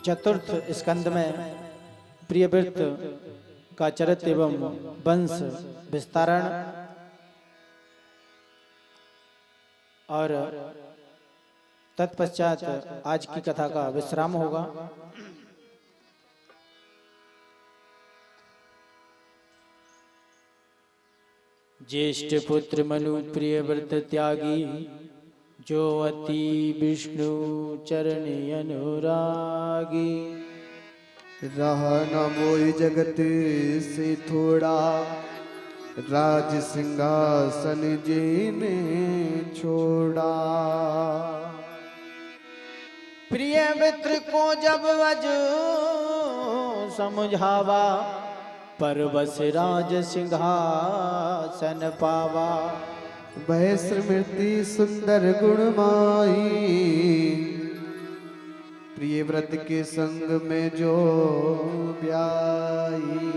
चतुर्थ स्कंद में प्रियव्रत का चरित्र एवं वंश विस्तारण और तत्पश्चात आज की कथा का विश्राम होगा। ज्येष्ठ पुत्र मनु प्रियव्रत त्यागी, जो अति विष्णु चरण अनुरागी। रहा न मोई जगत से थोड़ा, राज सिंहासन जीने छोड़ा। प्रिय मित्र को जब अज समझावा, परवश राज सिंहासन पावा। वह स्मृति सुंदर गुणमाई, प्रिय व्रत के संग में जो ब्याई।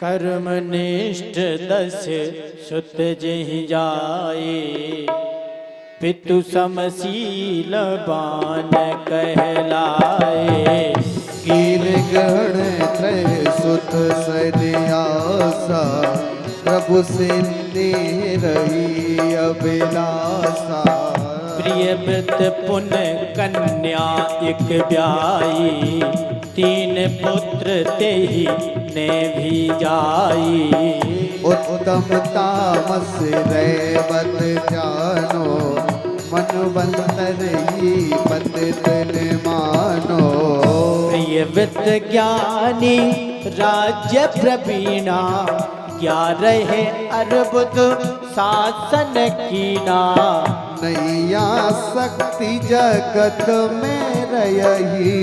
कर्मनिष्ठ 10 सुत जहि जाए, पितु समशील बान कहलाए। कीर गण त्रय सुत सन्यासा, प्रभु से रही अभिलाषा। प्रिय व्रत पुन कन्या एक ब्याई, 3 पुत्र तेहि ने भी जाई। उत्तम तामस रेवत जानो, मनुबंतर ही पतित मानो। प्रिय व्रत ज्ञानी राज्य प्रवीणा, 11 अर्बुद शासन कीना। नैया शक्ति जगत में रही,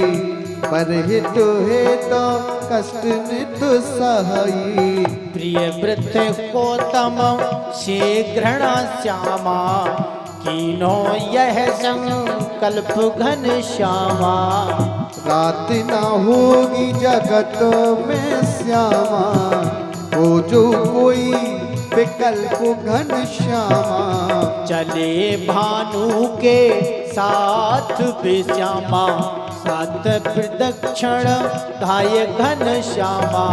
पर हितु हे तो कष्ट नित सही। प्रिय व्रत को तम शीघ्रण श्यामा, कीनो यह संकल्प घन श्यामा। रात न होगी जगत में श्यामा, हो जो कोई विकल्प घन श्यामा। चले भानु के साथ बेश्यामा, 7 प्रदक्षिण धाय घन श्यामा।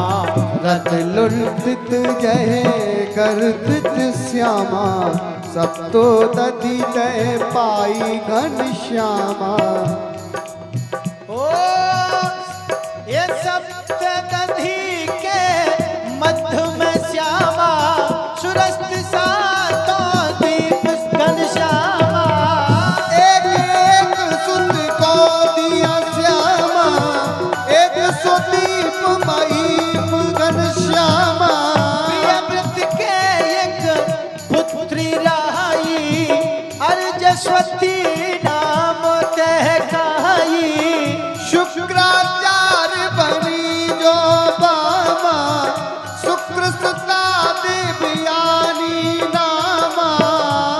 रथ लुलपित जय गर्दित श्यामा, सप्तो दधि दय पाई घन श्यामा। ओ ये सप्तदधि के मध्य में श्यामा, सुरस्त सातों दीप घन श्यामा। एक एक सुत को दिया श्यामा, एक सो दीप महीप घन श्यामा। प्रिय व्रत के एक पुत्री रहाई, अर्जस्वती नाम तह कहाई। शुक्राचार्य बनी जो बामा, शुक्र सुता देवयानी नामा।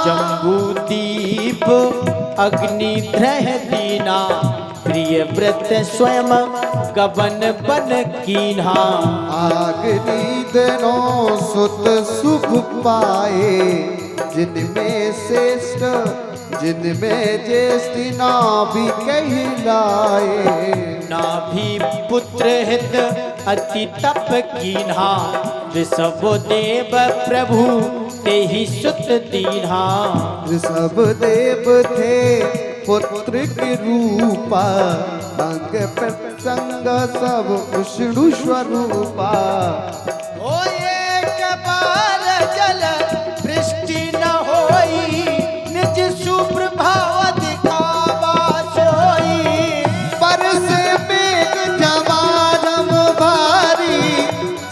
जम्बू दीप अग्नि ग्रह दीना, प्रिय व्रत स्वयं गबन बन कीन्हा। आग नींदनों सुत सुख पाए, जिनमें श्रेष्ठ जिनमें ज्येष्ठ नाभि कहलाए। नाभि पुत्र हित अति तप कीन्हा, ऋषभ देव प्रभु तेहि सुत दीन्हा। ऋषभ देव थे पुत्र के रूपा, अंग प्रसंग सब विष्णु स्वरूपा। ओ एक बार जल वृष्टि न होई, निज सुप्रभाव दिखावा सोई। बरसे मेघ जमानम भारी,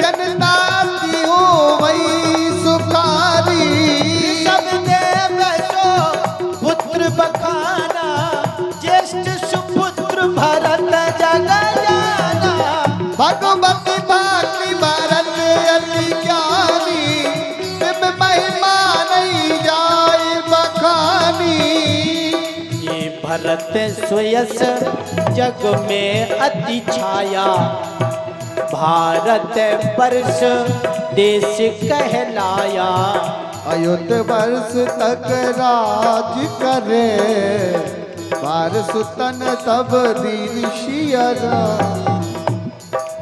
जनता की हो वही सुखारी। सब देव सो पुत्र बखाना, ज्येष्ठ सुपुत्र भरत जग जाना। भगवती भाग्य भरत अति ज्ञानी, बिब महिमा नहीं जाए बखानी। ये भरत सुयस जग में अति छाया, भारत वर्ष देश कहलाया। अयुत वर्ष तक राज करे, बार सुतन तब दीन सियरा।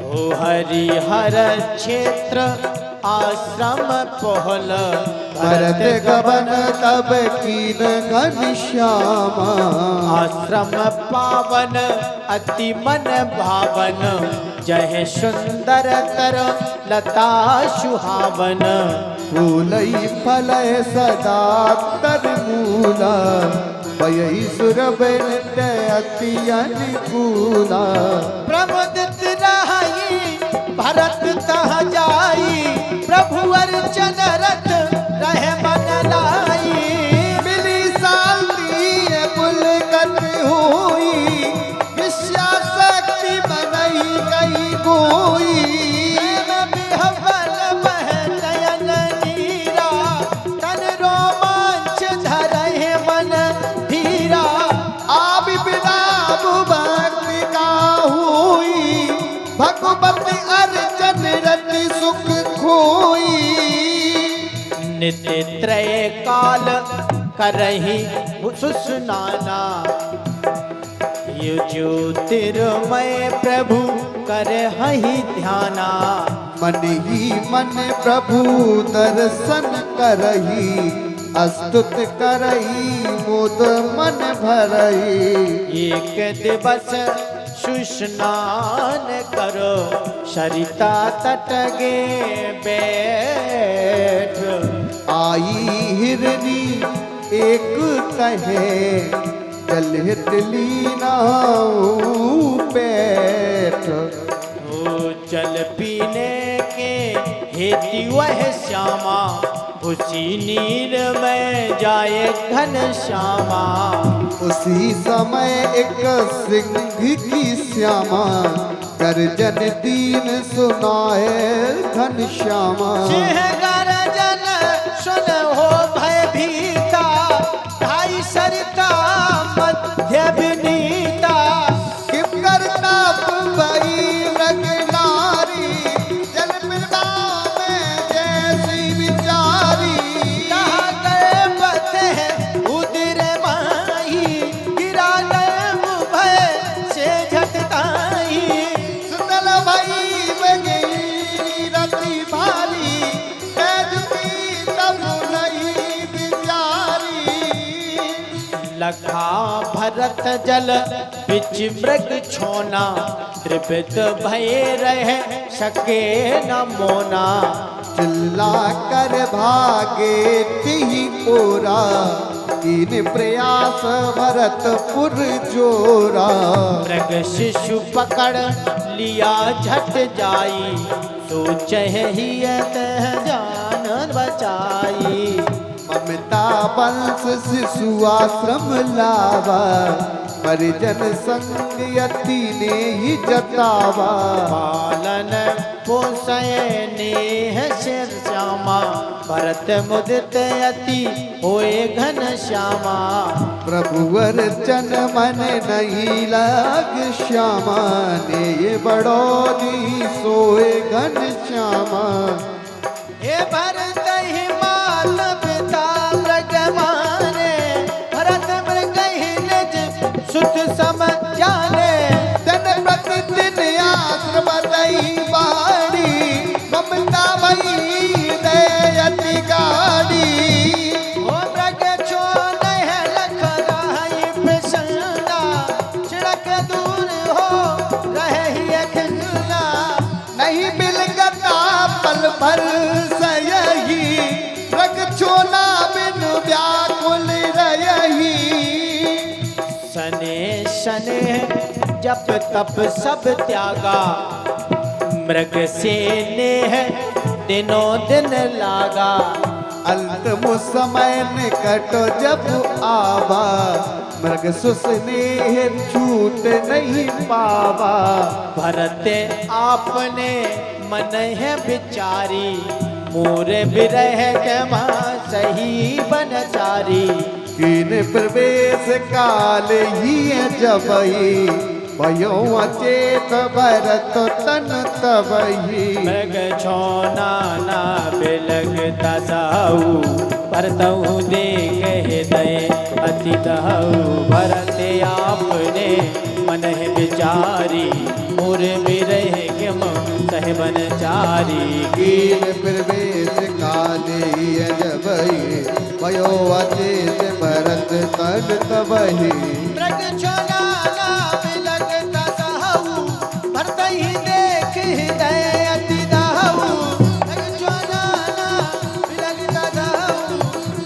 ओ हरिहर क्षेत्र आश्रम पहल भरत गबन तब कीन घनश्यामा। आश्रम पावन अति मन भावन जय सुंदर तर लता सुहावन। फूलई फलय सदा तर मूला भयई सुरभ नित्य अति अनुकूला। प्रमुदित रही भरत तह जाई प्रभु अर्चन रत रहे मन लाई। मिली शांति पुलकत हुई विश्या शक्ति बनई गई गोई। प्रेम बिहवल बह नयन नीरा तन रोमांच धरहि मन धीरा। आबि बिलाप भक्ति का हुई भगवती अर्चन रति सुख खोई। नित्य त्रय काल करहि सुस्नाना ये ज्योतिर्मय प्रभु करहि ध्याना। मन ही मन प्रभु दर्शन करही अस्तुत करही मोद मन भरही। एक दिवस सुस्नान करो सरिता तट गे बैठ। आई हिरनी एक कहे जल हित लीनाऊ पैठ। ओ जल पीने के हेतु वह श्यामा उसी नीर में जाए घन श्यामा। उसी समय एक सिंह की श्यामा गर्जन दीन सुनाए घन श्यामा। सिंह गर्जन सुन हो भय भीता ढाई सरिता मध्य विनीता। किम करता भई रग नारी जल पिता में जैसी विचारी। कहाँ गए बते उदिर माही गिरा गए मुभय से झटकाई। सुतल भई बगी रति भारी कैदुकी तब नहीं विचारी। लखा भरत जल बिच मृग छोना द्रिपित भय रह सके न मोना। चिल्ला कर भागे तिहि ओरा कीन प्रयास भरतपुर जोरा। मृग शिशु पकड़ लिया झट जाई सोचे ही तह जान बचाई। ममता वंश शिशु आश्रम लावा परिजन संग यति ने ही जतावा। पालन पोषय नेह शिर श्यामा भरत मुदित अति होए घन श्यामा। प्रभुवर जन मन नहीं लाग श्यामा ने ये बड़ो दी सोए घन श्यामा। हे भरत ही माल पिता मृग माने भरत मृग ही निज सुत सम जाने। जन प्रतिदिन आश्रम दई बाड़ी ममता भई दयति गाड़ी। ओ मृग छोड़ है लख रही प्रसन्ना छिड़क दूर हो रहे खिला। नहीं मिलगता पल भर सयही रग छोना बिन व्याकुल रही। सने सने जप तप सब त्यागा मृग से नेह दिनों दिन लागा। अंत समय निकट जब आवा मृग सुस्नेह छूट नहीं पावा। भरत आपने मन है विचारी मोर विरह जमा सही बनचारी। कीन प्रवेश काल ही जबई भयो अचेत भरत तन तबही। मृग छोना ना बिलग तसाऊ परतऊ देख दे अति दहु भरत आपने मन विचारी मोर बिरह किम सहबन चारी कीन प्रवेश काले जबई भयो अचेत भरत तन तबही मृग छोलाना बिलगता दहु भरत ही देख हृदय अति दहु मृग छोलाना बिलगता दहु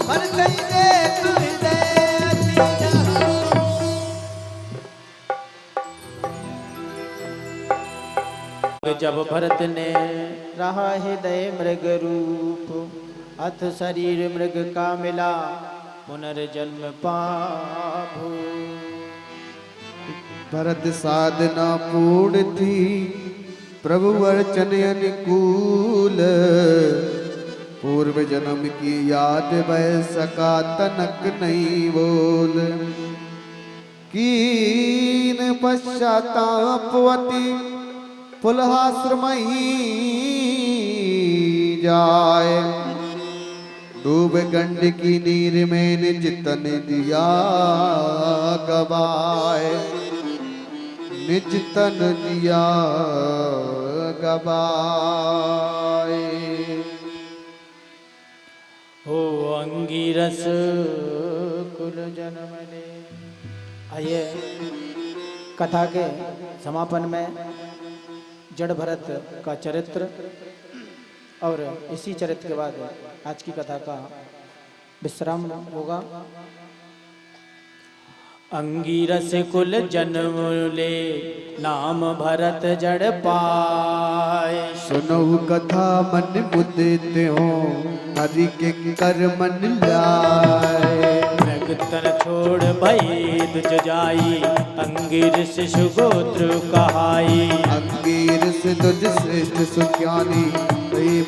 भरत ही देख हृदय अति दहु। जब भरत ने रहा हृदय मृग रूप अथ शरीर मृग का मिला पुनर्जन्म पाभू। भरत साधना पूर्ण थी प्रभु अर्चन अनुकूल पूर्व जन्म की याद बह सका तनक नहीं बोल कीन पश्चातापवती पुलहाश्रमही जाए डूब गंड की नीर में निजतन दिया गवाए निजतन दिया गवाए। हो अंगिरस कुल जन्म ले। आइए कथा के समापन में जड़ भरत का चरित्र और इसी चरित्र के बाद आज की कथा का विश्राम होगा। अंगिरस कुल जन्म ले नाम भरत जड़ पाए सुनो कथा मन मुदते हो हरि के कर मन लाए मृग तन छोड़ भई दुज जाई अंगिरस सुगोत्र कहाई अंगिरस तुझ श्रेष्ठ सुज्ञानी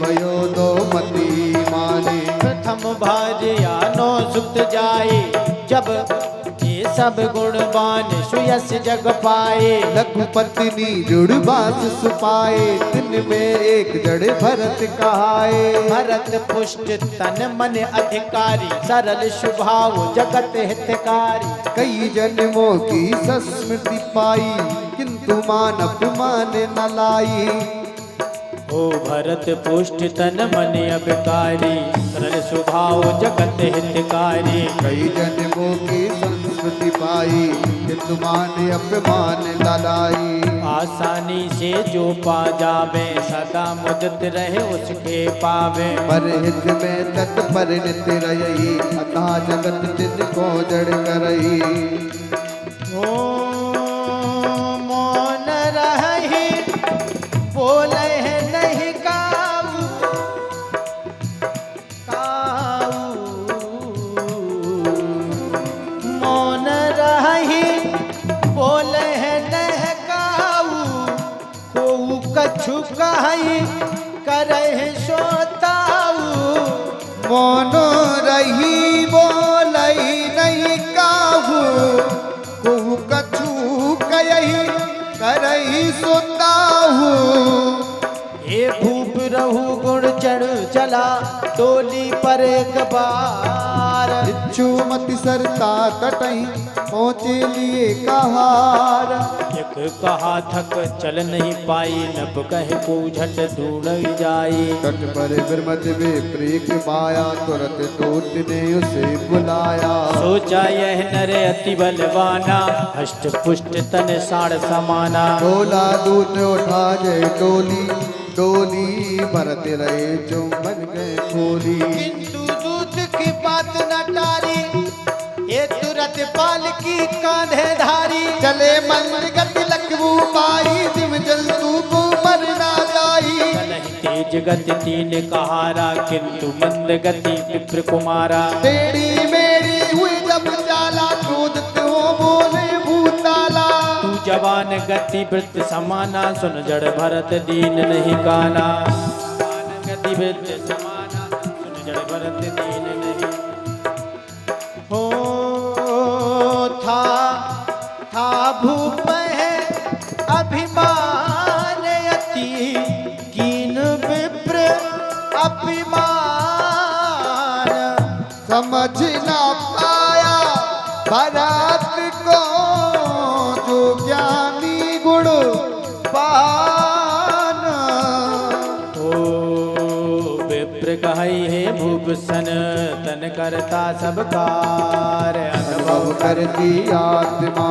भयो दो मती माने प्रथम भार्या नो सुत जाए जब ये सब गुणवान सुयस जग पाए लघुपति जुड़बास सुपाए दिन में एक जड़ भरत कहाए भरत पुष्ट तन मन अधिकारी सरल स्वभाव जगत हितकारी कई जन्मों की संस्मृति पाई किंतु मान अपमान न लाई ओ भरत पुष्ट तन मन अभिकारी सरल स्वभाव जगत हितकारी कई जन्मों की संस्कृति पाई किंतु मान अपमान न लाई आसानी से जो पा जावे सदा मुदत रहे उसके पावे पर हित में तत्पर नित रही अतः जगत जिन को जड़ करई ओ मौन रही बोले नहीं काऊ काऊ मौन रही बोले नहीं काऊ को कछु कही करे सोताऊ मौन रही बोलई नहीं काहू को कछु कही करई सुताहू हे भूप रहू गुण चढ़ चला डोली पर एक बार इच्छु मति सरता तटई पहुँचे लिए कहार एक कहा थक चल नहीं पाई नब कहे को झट ढूंढ जाई तट पर बिरमत वे प्रेक पाया तुरंत दूत ने उसे बुलाया सोचा यह नर अति बलवाना हष्ट पुष्ट तन साड़ समाना डोला दूत उठा जय डोली डोली भरत रहे चुंबन गए खोली किंतु दूत की बात न टारी ये तुरंत पाल की कांधे धारी चले मंद गति लखबू पाई जिम जंतु को मर ना जाई चलहि तेज गति तीन कहारा किंतु मंद गति विप्र कुमारा तेरी मेरी हुई जब चाला क्रोधित हो बोले भूताला तू जवान गति वृत्त समाना सुन जड़ भरत दीन नहीं काना जवान गति वृत्त समाना सुन जड़ भरत दीन नहीं हो था भूप है अभिमान अति कीन विप्र अभिमान समझ ना पाया भरत को जो ज्ञानी गुण पाना। ओ विप्र कहई है भूषण तन करता सब कार्य। अनुभव करती आत्मा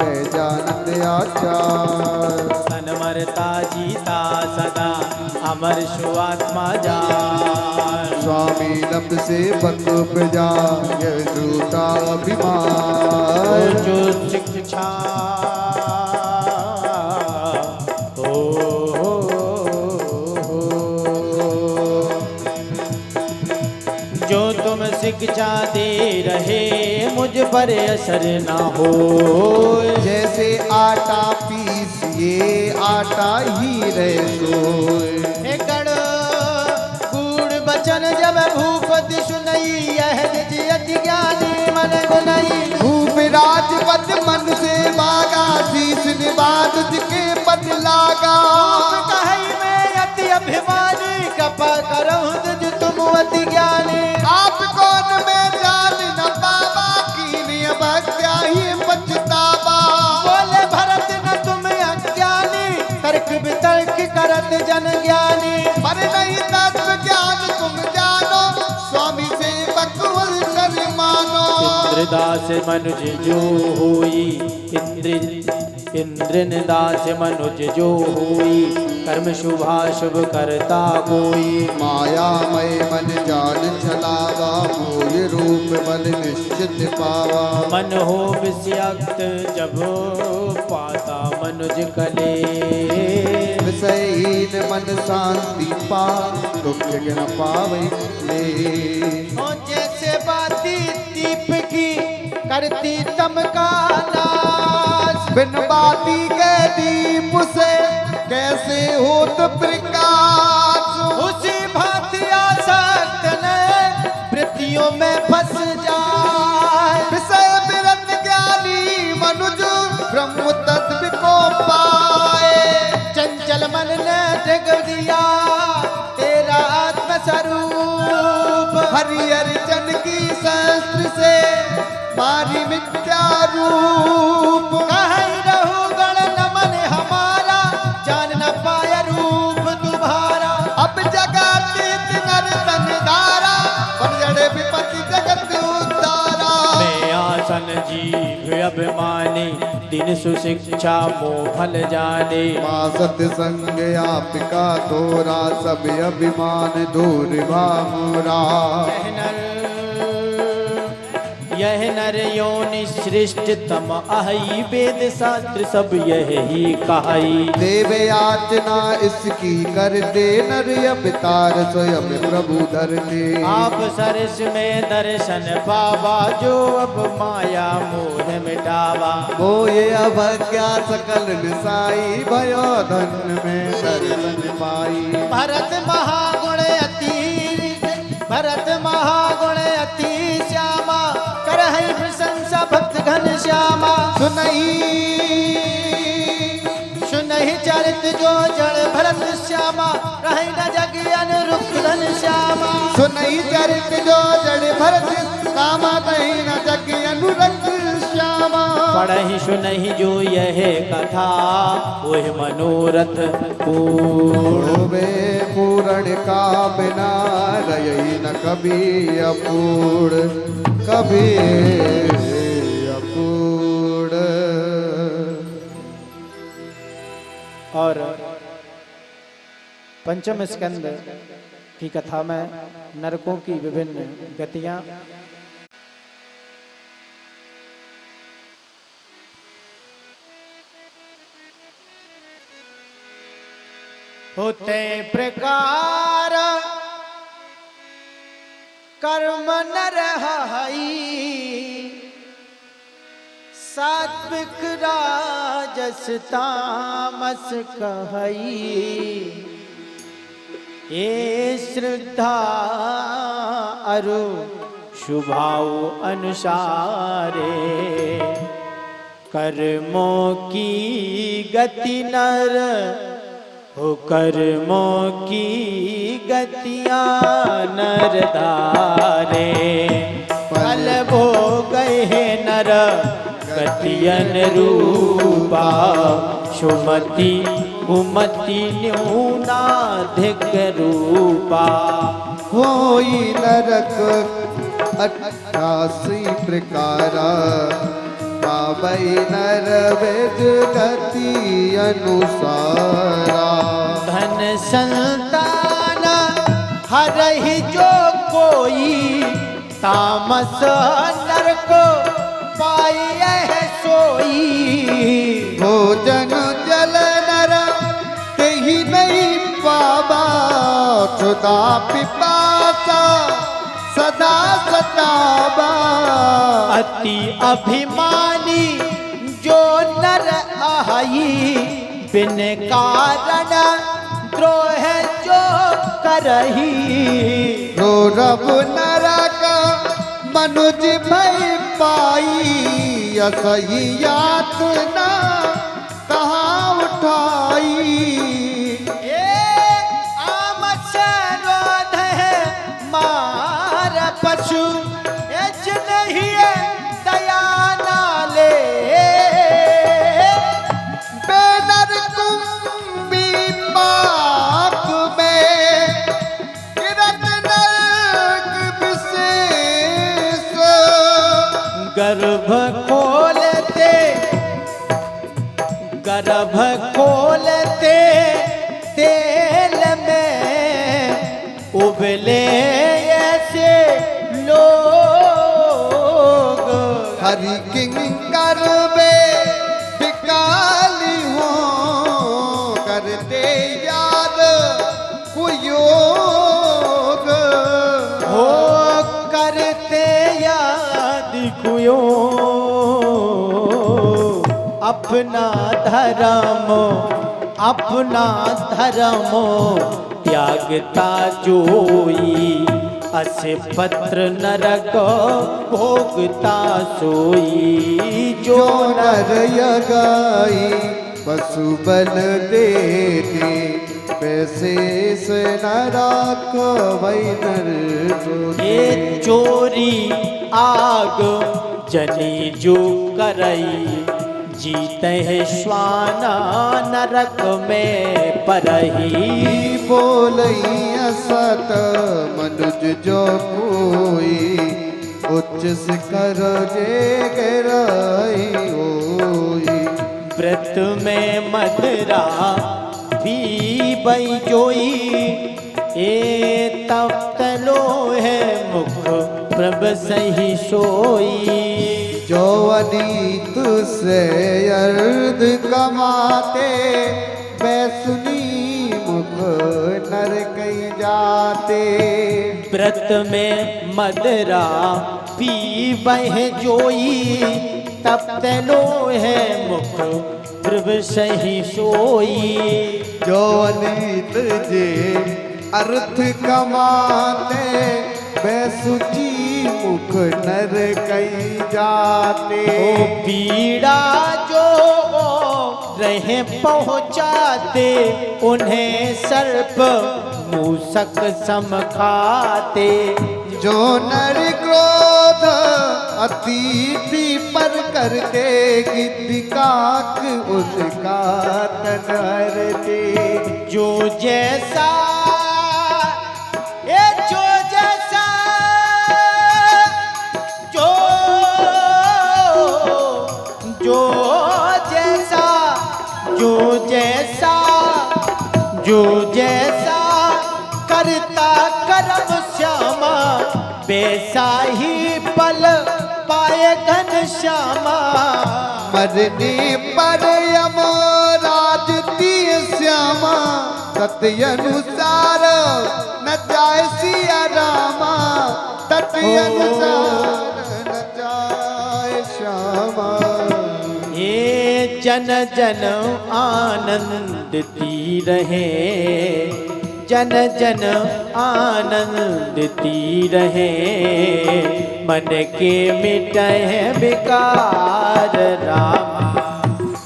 है जानत आचार। तन मरता जीता सदा अमर शुआत्मा जान। स्वामी लब से बंद प्रजा यह झूठा अभिमान। जो शिक्षा जो तुम शिक्षा दे रहे मुझ पर असर ना हो। जैसे आटा पीसिए आटा ही रहे सोए। गड़ गुड़ बचन जब भूपति सुनई यह निज अति ज्ञानी मन गुनई। भूप राजपद मन से मांगा शीश निवाद के पद लागा। कहई मैं अति अभिमानी कृपा करहु तुझ तुम अति ज्ञानी। आप कौन में जान न पावा की नियम क्या ही पछतावा। बोले भरत न तुम अज्ञानी तर्क वितर्क करत जन ज्ञानी। पर नहीं तत्व ज्ञान तुम जानो स्वामी से बकवल कर मानो। इंद्रदास मनुज जो होई इंद्र दास मनुज जो होई कर्म शुभा शुभ करता कोई। मायामय मन जान छलावा मोह रूप बल निश्चित पावा। मन हो विषयक्त जब पाता मनुज कले। विषयहीन मन शांति पा दुख न पावे ले। जैसे बाती दीप की करती तम का नाश। बिन बाती के दीप से कैसे होत प्रकाश। उसी भांति आसक्त ने वृत्तियों में फंस जाए। विषय विरत ज्ञानी मनुज ब्रह्म तत्व को पाए। चंचल मन ने जग दिया तेरा आत्म स्वरूप। हरि अर्चन की शस्त्र से मारी मिथ्या रूप। कहीं रहु गण नमन हमारा जान न पाया रूप तुम्हारा। अब जगाते नर तन धारा पर जड़े विपत्ति जगत उद्धारा। मैं आसन जीव अभिमानी दिन सुशिक्षा मोह फल जाने। माँ सत्संग आपका तोरा सब अभिमान दूर भामुरा। यह नर योनि श्रेष्ठ तम अहि वेद शास्त्र सब यही कहाई। देव याचना इसकी कर दे नर अवतार स्वयं प्रभु धर दे। आप सरस में दर्शन पावा जो अब माया मोह मिटावा। मोये अवज्ञा सकल निसाई भयो धन में दर्शन पाई। भरत महागुण अति श्यामा करहि प्रशंसा भक्त घन श्यामा। सुनहि चरित जो जड़ भरत श्यामा रहि न जग अनुरुक्त धन श्यामा। सुनई चरित जो जड़ भरत श्यामा कहीं न जग अनुरक्त श्यामा। पढ़हि सुनहि जो यह कथा वह मनोरथ पूर्ण। वे पूर्ण का बिना रही न कभी अपूर्ण कभी अपूर्ण। और पंचम स्कंद की कथा में नरकों की विभिन्न गतियां होते प्रकार कर्म न रहाई। सात्विक राजस तामस कहई। ये श्रद्धा अरु शुभाव अनुसारे। कर्मों की गति नर हो कर्मों की गतियां नर धारे। फल भोग है नर गतियन रूपा सुमति कुमति न्यूनाधिक रूपा होई नरक 88 प्रकारा पावई नर वेद गति अनुसारा धन संतान हरहि जो कोई तामस नर को पाए है सोई भोजन जल नर कहीं नहीं पावा क्षुधा पिपासा सदा सतावा अति अभिमानी जो नर आई बिन कारण द्रोह जो करही गौरव नरक मनुज भय पाई असही यातना कहाँ उठाई आमस रोध है मार पशु एच नहीं है दया नाले बेनर कुंभी पाक में गिरत नरक विशेष गर्भ खोलते तेल में उबले ऐसे लोग हरि किंकर वे विकाली हो करते याद कुयोग हो करते याद कुयो अपना धर्म त्यागता जोई असे पत्र नरक भोगता सोई जो नर यगाई पशु बल दे दे पैसे से न राख वही नर ये चोरी आग जनी जो करई जीते है श्वाना नरक में परही बोलई असत मनुज जो कोई उच्च शिखर जे गिराई होई व्रत में मदरा भी बई जोई ए तप्त लो है मुख प्रभ सही सोई जो अनीत से अर्ध कमाते बैसुनी मुख नर कहीं जाते व्रत में मदरा पी बह जोई तप्त लो है मुख प्रभ सही सोई जो अनीत जे अर्थ कमाते बैसुची मुख नर कहीं जाते ओ पीड़ा जो रहे पहुँचाते उन्हें सर्प मूसक सम खाते जो नर क्रोध अतिथि पर करते गिद्धिकाक उसका तन हरते जो जैसा जो जैसा जो जैसा करता करम श्यामा वैसा ही पल पाए घन श्यामा मरने पर यमराज दिए श्यामा सत्य अनुसार न जाए सिया रामा तत्य अनुसार न जाए श्यामा ये जन जन आनंदती रहे जन जन आनंदती रहे मन के मिटहे विकार रामा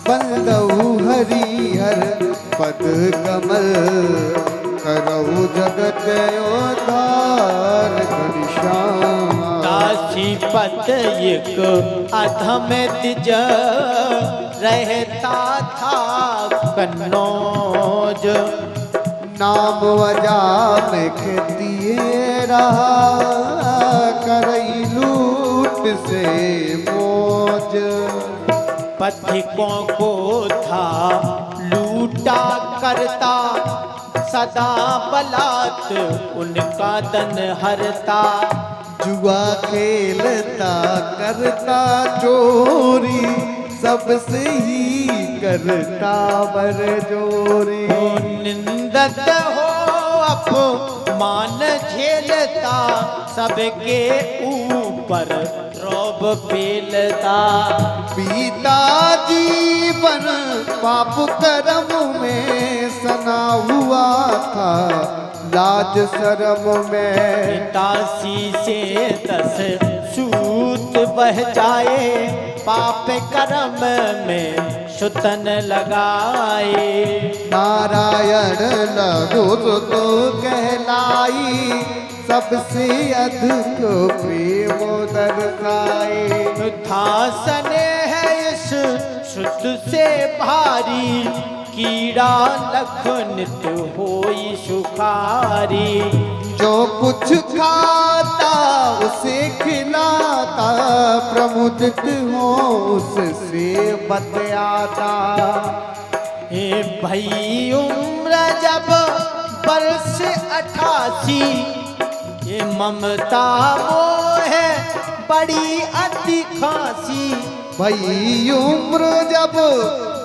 बंदऊ हरिहर पद कमल करऊ जगत उद्धार घनश्यामा दासी पत एक अधम तिज रहता था कन्नौज। नाम वजह में खेतिए रहा करई लूट से मौज। पथिकों को था लूटा करता सदा बलात् उनका तन हरता। जुआ खेलता करता चोरी सबसे ही करता बरजोरी। निंदत हो अपमान झेलता सबके ऊपर रौब पेलता। बीता जीवन पाप कर्म में सना हुआ था लाज शर्म में। दासी से 10 सूत बह जाए पाप कर्म में शुतन लगाए। नारायण लघु तो कहलाई सबसे अधिक प्रेम दर्शाए। धासन है इस शुद्ध से भारी कीड़ा लख नित्य होई सुखारी। जो कुछ खाता उसे खिलाता प्रमुदित हो उससे बतयाता। हे भई उम्र जब वर्ष 88 ये ममता मोह बड़ी अति खासी। भई उम्र जब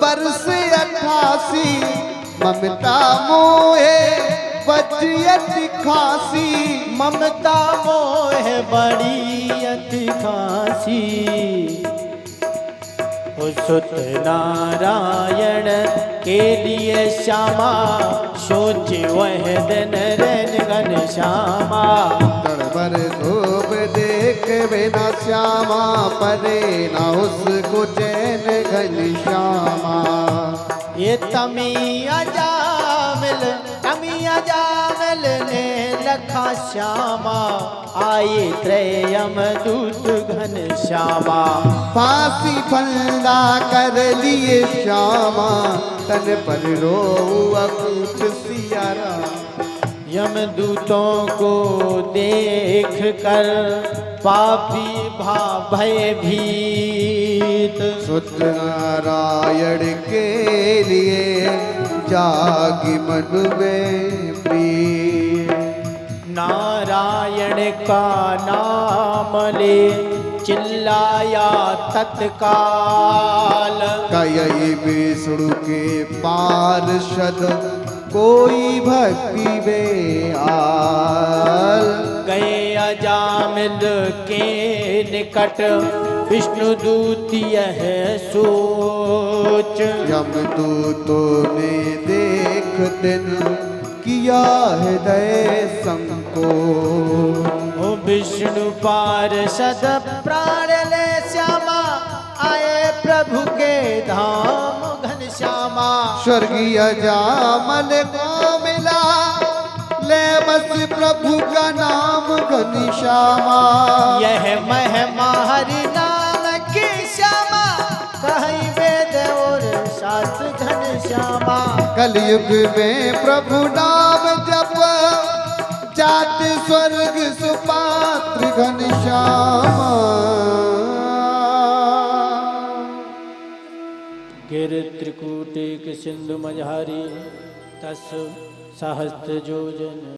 वर्ष 88 ममता मोहे बचियत खासी। ममता मोह बड़ी अति खासी। सुत नारायण के लिए श्यामा सोच वह दिन रैन घन श्यामा। गड़बड़ धूप देख बिना श्यामा परे न उसको चैन घन श्यामा। ये तमी अजामिल ने लखा श्यामा आए त्रयम दूत घन श्यामा। फांसी फंदा कर लिए श्यामा तन पर रो अकुच सियारा। यमदूतों को देख कर पापी भय भीत। सुत नारायण के लिए जागी मन में प्रिय। नारायण का नाम ले चिल्लाया तत्काल। कई विष्णु के पार्षद कोई भक्ति में आल। गए अजामिल के निकट विष्णु दूत यह सोच। यमदूतों ने देख दिन किया हृदय संकोच। ओ विष्णु पार्षद प्राण ले श्यामा आए प्रभु के धाम घन श्यामा। स्वर्गीय जामन को मिला ले बस प्रभु का नाम घनश्यामा। यह महिमा हरि नाम की श्यामा कहीं वेद और शास्त्र घन श्यामा। कलयुग में प्रभु नाम जप जात स्वर्ग सुपात्र घनश्यामा। गिर त्रिकूटे सिंधु मझारी 10 सहस्त्र योजन।